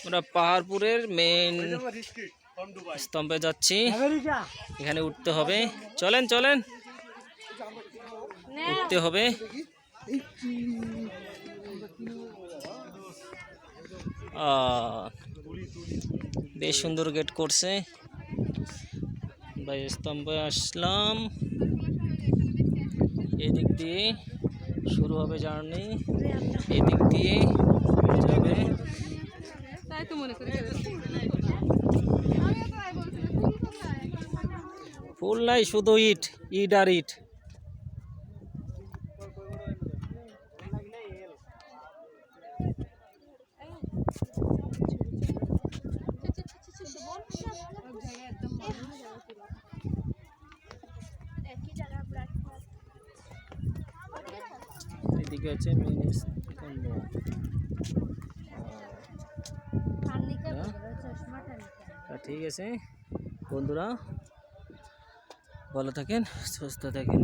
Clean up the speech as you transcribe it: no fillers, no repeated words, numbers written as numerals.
আমরা পাহাড়পুরের মেইন স্তম্ভে যাচ্ছি, এখানে উঠতে হবে। চলেন চলেন, উঠতে হবে। বেশ সুন্দর গেট করছে ভাই। স্তম্ভে আসলাম, এদিক দিয়ে শুরু হবে জার্নি, এদিক দিয়ে যাবে। ফুল নাই, শুধু ইট, ইট আর ইট। এদিকে আছে মেইন স্তম্ভ। ঠিক আছে বন্ধুরা, ভালো থাকেন, সুস্থ থাকেন।